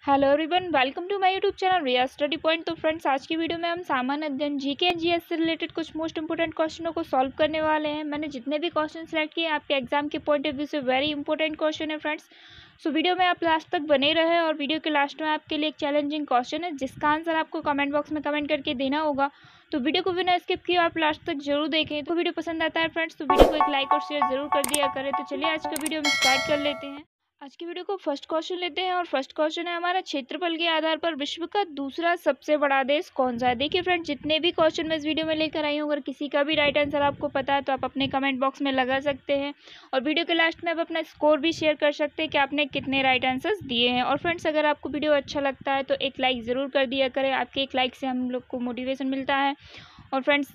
Hello everyone, welcome to my YouTube channel Riya study point. तो friends, आज की video में हम सामान्य अध्ययन जीके एंड जीएस से रिलेटेड कुछ मोस्ट इंपोर्टेंट क्वेश्चनों को सॉल्व करने वाले हैं। मैंने जितने भी क्वेश्चन सेलेक्ट किए आपके एग्जाम के पॉइंट ऑफ व्यू से वेरी इंपॉर्टेंट क्वेश्चन है फ्रेंड्स। सो वीडियो में आप लास्ट तक बने रहे और वीडियो के लास्ट में आपके लिए एक चैलेंजिंग क्वेश्चन है जिसका आंसर आपको कमेंट बॉक्स में कमेंट करके देना होगा। तो वीडियो को बिना स्किप किए आप लास्ट तक जरूर देखें। तो वीडियो पसंद आता है फ्रेंड्स तो वीडियो को एक लाइक और शेयर जरूर कर दिया करें। तो चलिए आज का वीडियो हम स्टार्ट कर लेते हैं। आज की वीडियो को फर्स्ट क्वेश्चन लेते हैं और फर्स्ट क्वेश्चन है हमारा, क्षेत्रफल के आधार पर विश्व का दूसरा सबसे बड़ा देश कौन सा है। देखिए फ्रेंड्स, जितने भी क्वेश्चन मैं इस वीडियो में लेकर आई हूँ, अगर किसी का भी राइट आंसर आपको पता है तो आप अपने कमेंट बॉक्स में लगा सकते हैं और वीडियो के लास्ट में आप अपना स्कोर भी शेयर कर सकते हैं कि आपने कितने राइट आंसर्स दिए हैं। और फ्रेंड्स, अगर आपको वीडियो अच्छा लगता है तो एक लाइक ज़रूर कर दिया करें। आपके एक लाइक से हम लोग को मोटिवेशन मिलता है। और फ्रेंड्स,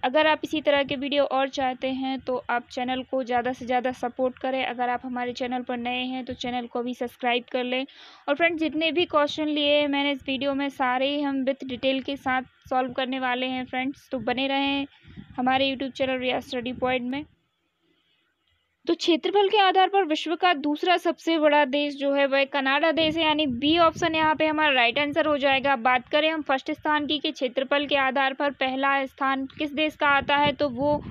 अगर आप इसी तरह के वीडियो और चाहते हैं तो आप चैनल को ज़्यादा से ज़्यादा सपोर्ट करें। अगर आप हमारे चैनल पर नए हैं तो चैनल को भी सब्सक्राइब कर लें। और फ्रेंड्स, जितने भी क्वेश्चन लिए हैं मैंने इस वीडियो में सारे ही हम विथ डिटेल के साथ सॉल्व करने वाले हैं फ्रेंड्स। तो बने रहें हमारे YouTube channel Riya study point में। तो क्षेत्रफल के आधार पर विश्व का दूसरा सबसे बड़ा देश जो है वह कनाडा देश है, यानी बी ऑप्शन यहाँ पे हमारा राइट आंसर हो जाएगा। बात करें हम फर्स्ट स्थान की कि क्षेत्रफल के आधार पर पहला स्थान किस देश का आता है तो वो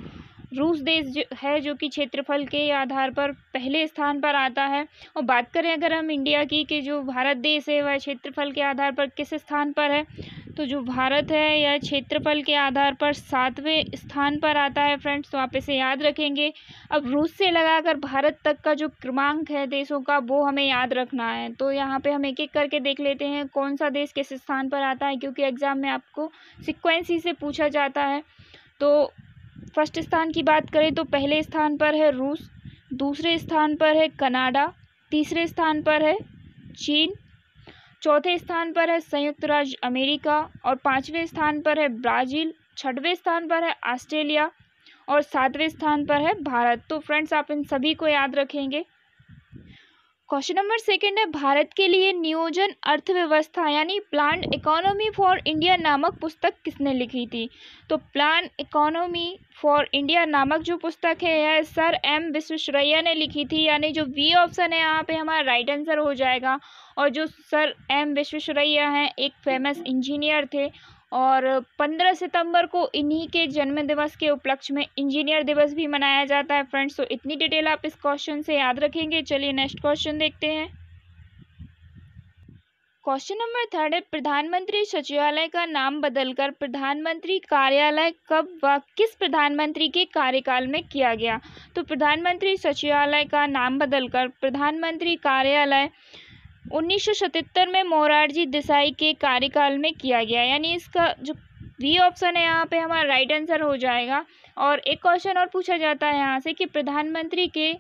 रूस देश है जो कि क्षेत्रफल के आधार पर पहले स्थान पर आता है। और बात करें अगर हम इंडिया की कि जो भारत देश है वह क्षेत्रफल के आधार पर किस स्थान पर है तो जो भारत है यह क्षेत्रफल के आधार पर 7वें स्थान पर आता है फ्रेंड्स। तो आप इसे याद रखेंगे। अब रूस से लगाकर भारत तक का जो क्रमांक है देशों का वो हमें याद रखना है। तो यहाँ पे हम एक एक करके देख लेते हैं कौन सा देश किस स्थान पर आता है, क्योंकि एग्जाम में आपको सीक्वेंस ही से पूछा जाता है। तो फर्स्ट स्थान की बात करें तो पहले स्थान पर है रूस, दूसरे स्थान पर है कनाडा, तीसरे स्थान पर है चीन, चौथे स्थान पर है संयुक्त राज्य अमेरिका और पांचवें स्थान पर है ब्राज़ील, छठवें स्थान पर है ऑस्ट्रेलिया और सातवें स्थान पर है भारत। तो फ्रेंड्स, आप इन सभी को याद रखेंगे। क्वेश्चन नंबर सेकंड है, भारत के लिए नियोजन अर्थव्यवस्था यानी प्लान इकोनॉमी फॉर इंडिया नामक पुस्तक किसने लिखी थी। तो प्लान इकोनॉमी फॉर इंडिया नामक जो पुस्तक है यह सर एम विश्वेश्वरैया ने लिखी थी, यानी जो बी ऑप्शन है यहाँ पे हमारा राइट आंसर हो जाएगा। और जो सर एम विश्वेश्वरैया हैं एक फेमस इंजीनियर थे और 15 सितंबर को इन्हीं के जन्म दिवस के उपलक्ष्य में इंजीनियर दिवस भी मनाया जाता है फ्रेंड्स। तो इतनी डिटेल आप इस क्वेश्चन से याद रखेंगे। चलिए नेक्स्ट क्वेश्चन देखते हैं। क्वेश्चन नंबर थर्ड है, प्रधानमंत्री सचिवालय का नाम बदलकर प्रधानमंत्री कार्यालय कब व किस प्रधानमंत्री के कार्यकाल में किया गया। तो प्रधानमंत्री सचिवालय का नाम बदलकर प्रधानमंत्री कार्यालय 1977 में मोरारजी देसाई के कार्यकाल में किया गया, यानी इसका जो बी ऑप्शन है यहाँ पे हमारा राइट आंसर हो जाएगा। और एक क्वेश्चन और पूछा जाता है यहाँ से कि प्रधानमंत्री के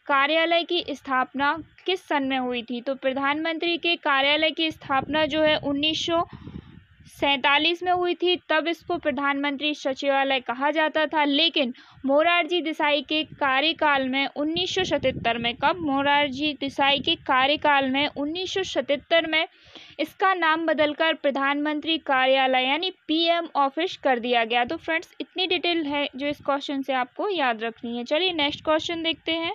कार्यालय की स्थापना किस सन में हुई थी। तो प्रधानमंत्री के कार्यालय की स्थापना जो है 1947 में हुई थी, तब इसको प्रधानमंत्री सचिवालय कहा जाता था। लेकिन मोरारजी देसाई के कार्यकाल में 1977 में, कब मोरारजी देसाई के कार्यकाल में 1977 में इसका नाम बदलकर प्रधानमंत्री कार्यालय यानी पीएम ऑफिस कर दिया गया। तो फ्रेंड्स, इतनी डिटेल है जो इस क्वेश्चन से आपको याद रखनी है। चलिए नेक्स्ट क्वेश्चन देखते हैं।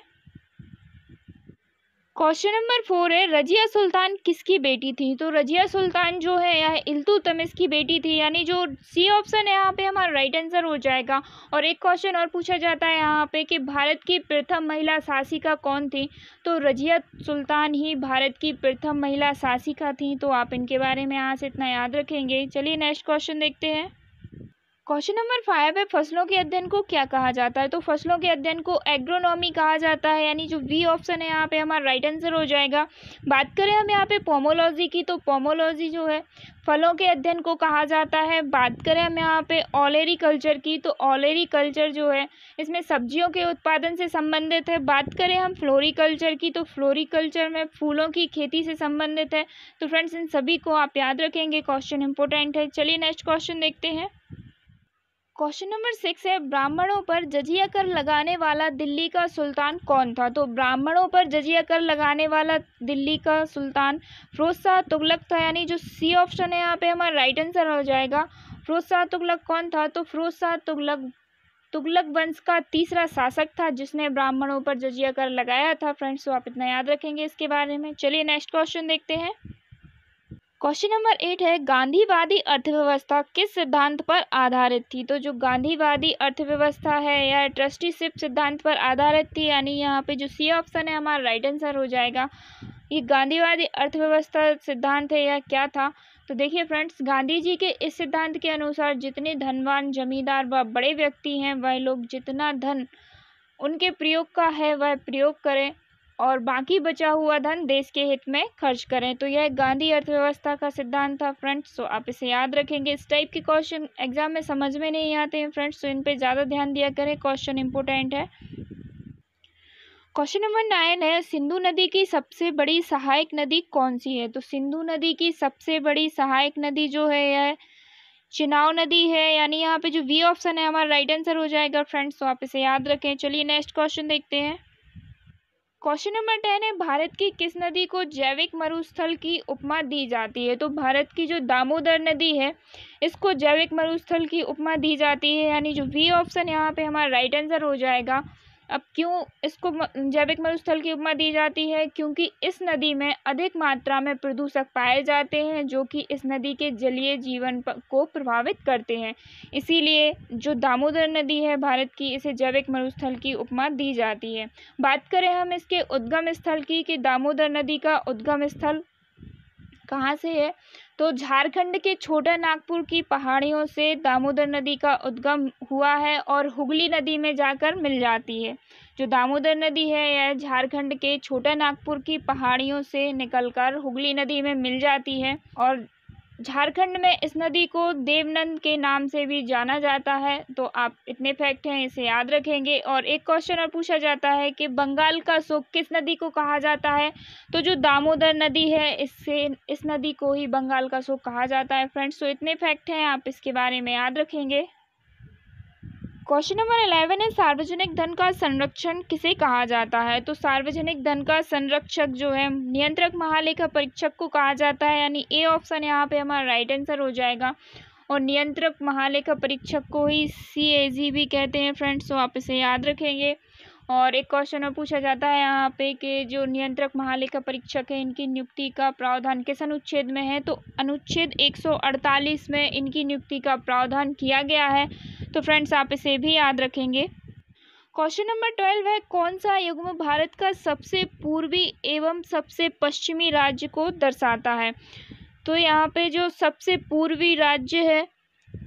क्वेश्चन नंबर 4 है, रजिया सुल्तान किसकी बेटी थी। तो रजिया सुल्तान जो है यह इल्तुतमिश की बेटी थी, यानी जो सी ऑप्शन है यहाँ पे हमारा राइट आंसर हो जाएगा। और एक क्वेश्चन और पूछा जाता है यहाँ पे कि भारत की प्रथम महिला शासिका कौन थी। तो रजिया सुल्तान ही भारत की प्रथम महिला शासिका थी। तो आप इनके बारे में यहाँ से इतना याद रखेंगे। चलिए नेक्स्ट क्वेश्चन देखते हैं। क्वेश्चन नंबर 5 है, फसलों के अध्ययन को क्या कहा जाता है। तो फसलों के अध्ययन को एग्रोनॉमी कहा जाता है, यानी जो बी ऑप्शन है यहाँ पे हमारा राइट आंसर हो जाएगा। बात करें हम यहाँ पे पोमोलॉजी की तो पोमोलॉजी जो है फलों के अध्ययन को कहा जाता है। बात करें हम यहाँ पे ऑलेरी कल्चर की तो ऑलेरी कल्चर जो है इसमें सब्जियों के उत्पादन से संबंधित है। बात करें हम फ्लोरिकल्चर की तो फ्लोरिकल्चर में फूलों की खेती से संबंधित है। तो फ्रेंड्स, इन सभी को आप याद रखेंगे, क्वेश्चन इंपॉर्टेंट है। चलिए नेक्स्ट क्वेश्चन देखते हैं। क्वेश्चन नंबर 6 है, ब्राह्मणों पर जजिया कर लगाने वाला दिल्ली का सुल्तान कौन था। तो ब्राह्मणों पर जजिया कर लगाने वाला दिल्ली का सुल्तान फिरोज शाह तुगलक था, यानी जो सी ऑप्शन है यहाँ पे हमारा राइट आंसर हो जाएगा। फिरोज शाह तुगलक कौन था। तो फिरोज शाह तुगलक वंश का तीसरा शासक था जिसने ब्राह्मणों पर जजिया कर लगाया था फ्रेंड्स। तो आप इतना याद रखेंगे इसके बारे में। चलिए नेक्स्ट क्वेश्चन देखते हैं। क्वेश्चन नंबर 8 है, गांधीवादी अर्थव्यवस्था किस सिद्धांत पर आधारित थी? तो जो गांधीवादी अर्थव्यवस्था है यह ट्रस्टीशिप सिद्धांत पर आधारित थी, यानी यहाँ पे जो सी ऑप्शन है हमारा राइट आंसर हो जाएगा। ये गांधीवादी अर्थव्यवस्था सिद्धांत है यह क्या था? तो देखिए फ्रेंड्स, गांधी जी के इस सिद्धांत के अनुसार जितने धनवान जमींदार व बड़े व्यक्ति हैं वह लोग जितना धन उनके प्रयोग का है वह प्रयोग करें और बाकी बचा हुआ धन देश के हित में खर्च करें। तो यह गांधी अर्थव्यवस्था का सिद्धांत था फ्रेंड्स। तो आप इसे याद रखेंगे। इस टाइप के क्वेश्चन एग्जाम में समझ में नहीं आते हैं फ्रेंड्स, तो इन पे ज़्यादा ध्यान दिया करें, क्वेश्चन इंपॉर्टेंट है। क्वेश्चन नंबर 9 है, सिंधु नदी की सबसे बड़ी सहायक नदी कौन सी है? तो सिंधु नदी की सबसे बड़ी सहायक नदी जो है यह चिनाब नदी है, यानी यहाँ पे जो बी ऑप्शन है हमारा राइट आंसर हो जाएगा फ्रेंड्स। तो आप इसे याद रखें। चलिए नेक्स्ट क्वेश्चन देखते हैं। क्वेश्चन नंबर 10 है, भारत की किस नदी को जैविक मरुस्थल की उपमा दी जाती है? तो भारत की जो दामोदर नदी है इसको जैविक मरुस्थल की उपमा दी जाती है, यानी जो बी ऑप्शन यहाँ पे हमारा राइट आंसर हो जाएगा। अब क्यों इसको जैविक मरुस्थल की उपमा दी जाती है? क्योंकि इस नदी में अधिक मात्रा में प्रदूषक पाए जाते हैं जो कि इस नदी के जलीय जीवन को प्रभावित करते हैं, इसीलिए जो दामोदर नदी है भारत की, इसे जैविक मरुस्थल की उपमा दी जाती है। बात करें हम इसके उद्गम स्थल की कि दामोदर नदी का उद्गम स्थल कहाँ से है, तो झारखंड के छोटा नागपुर की पहाड़ियों से दामोदर नदी का उद्गम हुआ है और हुगली नदी में जाकर मिल जाती है। जो दामोदर नदी है यह झारखंड के छोटा नागपुर की पहाड़ियों से निकलकर हुगली नदी में मिल जाती है और झारखंड में इस नदी को देवनंद के नाम से भी जाना जाता है। तो आप इतने फैक्ट हैं इसे याद रखेंगे। और एक क्वेश्चन और पूछा जाता है कि बंगाल का शोक किस नदी को कहा जाता है? तो जो दामोदर नदी है इस नदी को ही बंगाल का शोक कहा जाता है फ्रेंड्स। तो इतने फैक्ट हैं, आप इसके बारे में याद रखेंगे। क्वेश्चन नंबर 11 है, सार्वजनिक धन का संरक्षण किसे कहा जाता है? तो सार्वजनिक धन का संरक्षक जो है नियंत्रक महालेखा परीक्षक को कहा जाता है, यानी ए ऑप्शन यहाँ पे हमारा राइट आंसर हो जाएगा। और नियंत्रक महालेखा परीक्षक को ही CAG भी कहते हैं फ्रेंड्स। तो आप इसे याद रखेंगे। और एक क्वेश्चन और पूछा जाता है यहाँ पे कि जो नियंत्रक महालेखा परीक्षक है इनकी नियुक्ति का प्रावधान किस अनुच्छेद में है? तो अनुच्छेद 148 में इनकी नियुक्ति का प्रावधान किया गया है। तो फ्रेंड्स आप इसे भी याद रखेंगे। क्वेश्चन नंबर 12 है, कौन सा युग्म भारत का सबसे पूर्वी एवं सबसे पश्चिमी राज्य को दर्शाता है? तो यहाँ पे जो सबसे पूर्वी राज्य है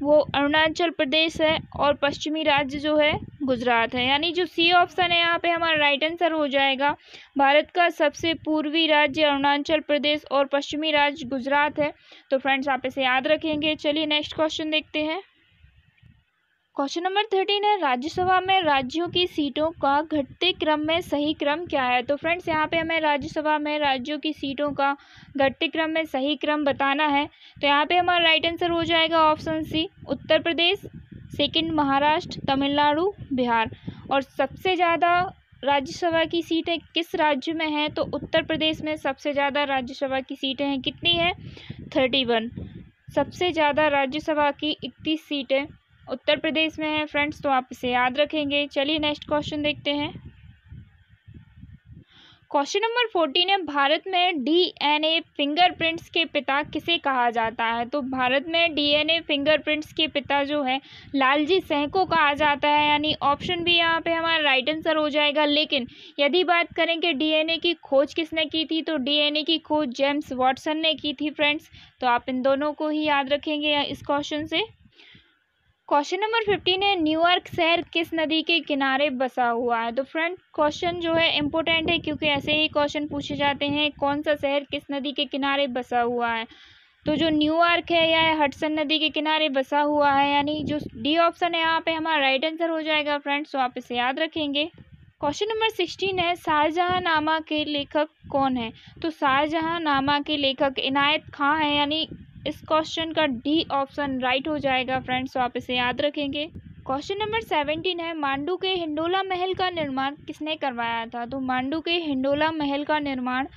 वो अरुणाचल प्रदेश है और पश्चिमी राज्य जो है गुजरात है, यानी जो सी ऑप्शन है यहाँ पे हमारा राइट आंसर हो जाएगा। भारत का सबसे पूर्वी राज्य अरुणाचल प्रदेश और पश्चिमी राज्य गुजरात है। तो फ्रेंड्स आप इसे याद रखेंगे। चलिए नेक्स्ट क्वेश्चन देखते हैं। क्वेश्चन नंबर 13 है, राज्यसभा में राज्यों की सीटों का घटते क्रम में सही क्रम क्या है? तो फ्रेंड्स यहाँ पे हमें राज्यसभा में राज्यों की सीटों का घटते क्रम में सही क्रम बताना है। तो यहाँ पे हमारा राइट आंसर हो जाएगा option C, Uttar Pradesh, second Maharashtra, Tamil Nadu, Bihar. और सबसे ज़्यादा राज्यसभा की सीटें किस राज्य में हैं? तो उत्तर प्रदेश में सबसे ज़्यादा राज्यसभा की सीटें हैं। कितनी है? 31। सबसे ज़्यादा राज्यसभा की 31 सीटें उत्तर प्रदेश में है फ्रेंड्स। तो आप इसे याद रखेंगे। चलिए नेक्स्ट क्वेश्चन देखते हैं। क्वेश्चन नंबर 14 है, भारत में DNA फिंगरप्रिंट्स के पिता किसे कहा जाता है? तो भारत में DNA फिंगरप्रिंट्स के पिता जो है लालजी सेह को कहा जाता है, यानी ऑप्शन भी यहाँ पे हमारा राइट आंसर हो जाएगा। लेकिन यदि बात करें कि DNA की खोज किसने की थी, तो DNA की खोज जेम्स वाटसन ने की थी फ्रेंड्स। तो आप इन दोनों को ही याद रखेंगे इस क्वेश्चन से। क्वेश्चन नंबर 15 है, न्यूयॉर्क शहर किस नदी के किनारे बसा हुआ है? तो फ्रेंड क्वेश्चन जो है इम्पोर्टेंट है क्योंकि ऐसे ही क्वेश्चन पूछे जाते हैं, कौन सा शहर किस नदी के किनारे बसा हुआ है? तो जो न्यूयॉर्क है यह हडसन नदी के किनारे बसा हुआ है, यानी जो डी ऑप्शन है यहाँ पे हमारा राइट आंसर हो जाएगा फ्रेंड्स। तो आप इसे याद रखेंगे। क्वेश्चन नंबर 16 है, शाहजहांनामा के लेखक कौन है? तो शाहजहांनामा के लेखक इनायत खां है, यानी इस क्वेश्चन का डी ऑप्शन राइट हो जाएगा फ्रेंड्स। तो आप इसे याद रखेंगे। क्वेश्चन नंबर 17 है, मांडू के हिंडोला महल का निर्माण किसने करवाया था? तो मांडू के हिंडोला महल का निर्माण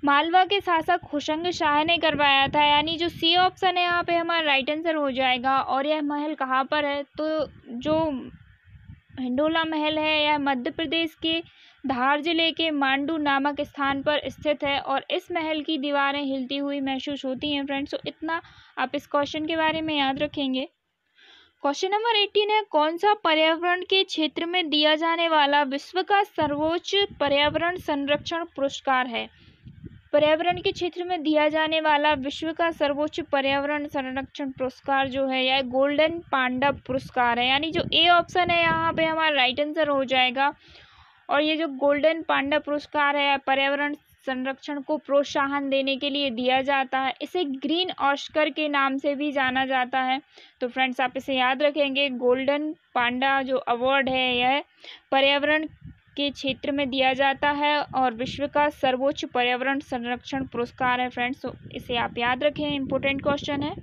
मालवा के शासक होशंग शाह ने करवाया था, यानी जो सी ऑप्शन है यहाँ पे हमारा राइट आंसर हो जाएगा। और यह महल कहाँ पर है? तो जो हिंडोला महल है, यह मध्य प्रदेश के धार जिले के मांडू नामक स्थान पर स्थित है और इस महल की दीवारें हिलती हुई महसूस होती हैं फ्रेंड्स। तो इतना आप इस क्वेश्चन के बारे में याद रखेंगे। क्वेश्चन नंबर 18 है, कौन सा पर्यावरण के क्षेत्र में दिया जाने वाला विश्व का सर्वोच्च पर्यावरण संरक्षण पुरस्कार है? पर्यावरण के क्षेत्र में दिया जाने वाला विश्व का सर्वोच्च पर्यावरण संरक्षण पुरस्कार जो है यह गोल्डन पांडा पुरस्कार है, यानी जो ए ऑप्शन है यहाँ पे हमारा राइट आंसर हो जाएगा। और ये जो गोल्डन पांडा पुरस्कार है पर्यावरण संरक्षण को प्रोत्साहन देने के लिए दिया जाता है। इसे ग्रीन ऑस्कर के नाम से भी जाना जाता है। तो फ्रेंड्स आप इसे याद रखेंगे, गोल्डन पांडा जो अवार्ड है यह पर्यावरण के क्षेत्र में दिया जाता है और विश्व का सर्वोच्च पर्यावरण संरक्षण पुरस्कार है फ्रेंड्स। तो इसे आप याद रखें, इंपॉर्टेंट क्वेश्चन है।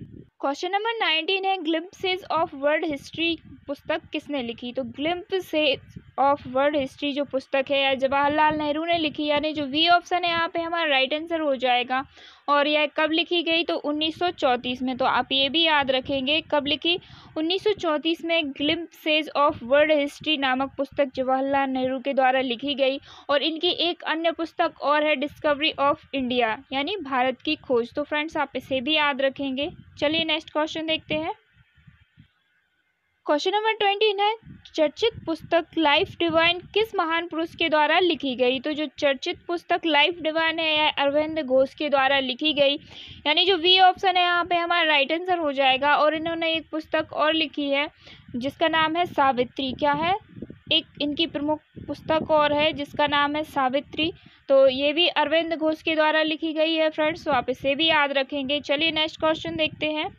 क्वेश्चन नंबर 19 है, ग्लिम्पसेस ऑफ वर्ल्ड हिस्ट्री पुस्तक किसने लिखी? तो ग्लिम्पसेस ऑफ वर्ल्ड हिस्ट्री जो पुस्तक है यह जवाहरलाल नेहरू ने लिखी, यानी जो वी ऑप्शन है यहाँ पे हमारा राइट आंसर हो जाएगा। और यह कब लिखी गई? तो 1934 में। तो आप ये भी याद रखेंगे कब लिखी, 1934 में ग्लिम्पसेस ऑफ वर्ल्ड हिस्ट्री नामक पुस्तक जवाहरलाल नेहरू के द्वारा लिखी गई। और इनकी एक अन्य पुस्तक और है, डिस्कवरी ऑफ इंडिया, यानी भारत की खोज। तो फ्रेंड्स आप इसे भी याद रखेंगे। चलिए नेक्स्ट क्वेश्चन देखते हैं। क्वेश्चन नंबर 20 है, चर्चित पुस्तक लाइफ डिवाइन किस महान पुरुष के द्वारा लिखी गई? तो जो चर्चित पुस्तक लाइफ डिवाइन है यह अरविंद घोष के द्वारा लिखी गई, यानी जो वी ऑप्शन है यहाँ पे हमारा राइट आंसर हो जाएगा। और इन्होंने एक पुस्तक और लिखी है जिसका नाम है सावित्री। क्या है? एक इनकी प्रमुख पुस्तक और है जिसका नाम है सावित्री। तो ये भी अरविंद घोष के द्वारा लिखी गई है फ्रेंड्स। तो आप इसे भी याद रखेंगे। चलिए नेक्स्ट क्वेश्चन देखते हैं।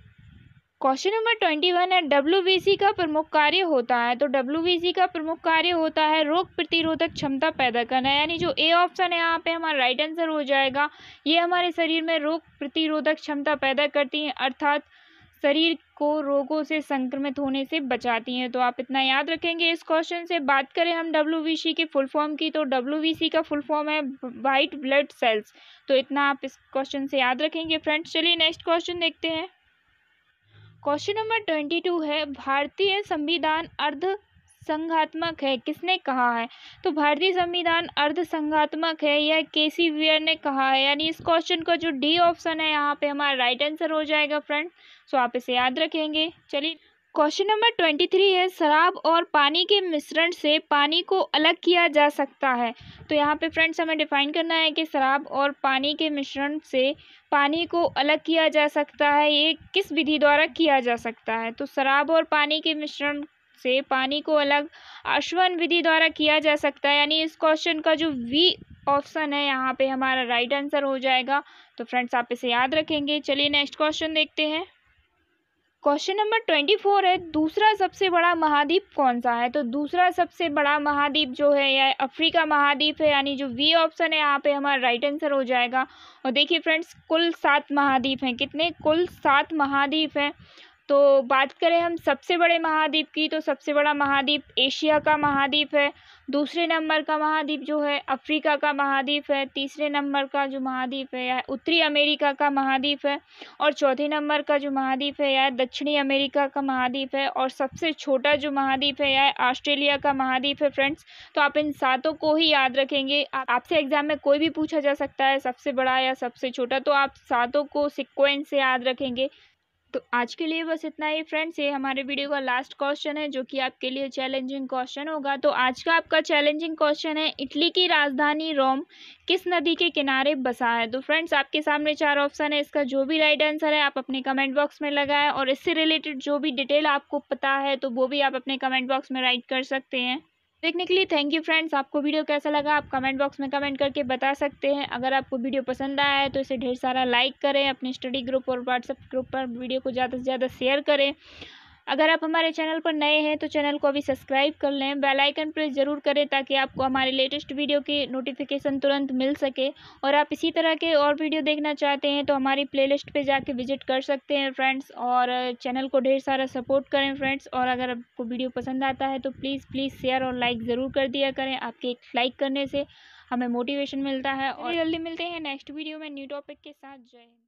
क्वेश्चन नंबर 21 है, डब्ल्यूबीसी का प्रमुख कार्य होता है? तो डब्ल्यूबीसी का प्रमुख कार्य होता है रोग प्रतिरोधक क्षमता पैदा करना, यानी जो ए ऑप्शन है यहाँ पे हमारा राइट आंसर हो जाएगा। ये हमारे शरीर में रोग प्रतिरोधक क्षमता पैदा करती हैं, अर्थात शरीर को रोगों से संक्रमित होने से बचाती हैं। तो आप इतना याद रखेंगे इस क्वेश्चन से। बात करें हम डब्ल्यूबीसी की फुल फॉर्म की, तो डब्ल्यूबीसी का फुल फॉर्म है वाइट ब्लड सेल्स। तो इतना आप इस क्वेश्चन से याद रखेंगे फ्रेंड्स। चलिए नेक्स्ट क्वेश्चन देखते हैं। क्वेश्चन नंबर 22 है, भारतीय संविधान अर्ध संघात्मक है, किसने कहा है? तो भारतीय संविधान अर्ध संघात्मक है यह केसी वेयर ने कहा है, यानी इस क्वेश्चन का जो डी ऑप्शन है यहाँ पे हमारा राइट आंसर हो जाएगा फ्रेंड। सो आप इसे याद रखेंगे। चलिए क्वेश्चन नंबर 23 है, शराब और पानी के मिश्रण से पानी को अलग किया जा सकता है? तो यहाँ पे फ्रेंड्स हमें डिफाइन करना है कि शराब और पानी के मिश्रण से पानी को अलग किया जा सकता है, ये किस विधि द्वारा किया जा सकता है? तो शराब और पानी के मिश्रण से पानी को अलग आश्वन विधि द्वारा किया जा सकता है, यानी इस क्वेश्चन का जो वी ऑप्शन है यहाँ पे हमारा राइट आंसर हो जाएगा। तो फ्रेंड्स आप इसे याद रखेंगे। चलिए नेक्स्ट क्वेश्चन देखते हैं। क्वेश्चन नंबर 24 है, दूसरा सबसे बड़ा महाद्वीप कौन सा है? तो दूसरा सबसे बड़ा महाद्वीप जो है यह अफ्रीका महाद्वीप है, यानी जो वी ऑप्शन है यहाँ पे हमारा राइट आंसर हो जाएगा। और देखिए फ्रेंड्स कुल 7 महाद्वीप हैं। कितने? कुल 7 महाद्वीप हैं। तो बात करें हम सबसे बड़े महाद्वीप की, तो सबसे बड़ा महाद्वीप एशिया का महाद्वीप है। दूसरे नंबर का महाद्वीप जो है अफ्रीका का महाद्वीप है। तीसरे नंबर का जो महाद्वीप है यह उत्तरी अमेरिका का महाद्वीप है। और चौथे नंबर का जो महाद्वीप है यह दक्षिणी अमेरिका का महाद्वीप है। और सबसे छोटा जो महाद्वीप है यह ऑस्ट्रेलिया का महाद्वीप है फ्रेंड्स। तो आप इन सातों को ही याद रखेंगे। आपसे एग्जाम में कोई भी पूछा जा सकता है सबसे बड़ा या सबसे छोटा, तो आप सातों को सीक्वेंस से याद रखेंगे। तो आज के लिए बस इतना ही फ्रेंड्स। ये हमारे वीडियो का लास्ट क्वेश्चन है जो कि आपके लिए चैलेंजिंग क्वेश्चन होगा। तो आज का आपका चैलेंजिंग क्वेश्चन है, इटली की राजधानी रोम किस नदी के किनारे बसा है? तो फ्रेंड्स आपके सामने 4 ऑप्शन है, इसका जो भी राइट आंसर है आप अपने कमेंट बॉक्स में लगाएं। और इससे रिलेटेड जो भी डिटेल आपको पता है तो वो भी आप अपने कमेंट बॉक्स में राइट कर सकते हैं। देखने के लिए थैंक यू फ्रेंड्स। आपको वीडियो कैसा लगा आप कमेंट बॉक्स में कमेंट करके बता सकते हैं। अगर आपको वीडियो पसंद आया है तो इसे ढेर सारा लाइक करें, अपने स्टडी ग्रुप और व्हाट्सएप ग्रुप पर वीडियो को ज़्यादा से ज़्यादा शेयर करें। अगर आप हमारे चैनल पर नए हैं तो चैनल को अभी सब्सक्राइब कर लें, बेल आइकन प्रेस ज़रूर करें ताकि आपको हमारे लेटेस्ट वीडियो की नोटिफिकेशन तुरंत मिल सके। और आप इसी तरह के और वीडियो देखना चाहते हैं तो हमारी प्लेलिस्ट पे जाके विजिट कर सकते हैं फ्रेंड्स। और चैनल को ढेर सारा सपोर्ट करें फ्रेंड्स। और अगर आपको वीडियो पसंद आता है तो प्लीज़ शेयर और लाइक ज़रूर कर दिया करें। आपके एक लाइक करने से हमें मोटिवेशन मिलता है। और जल्दी मिलते हैं नेक्स्ट वीडियो में न्यू टॉपिक के साथ। जय हिंद।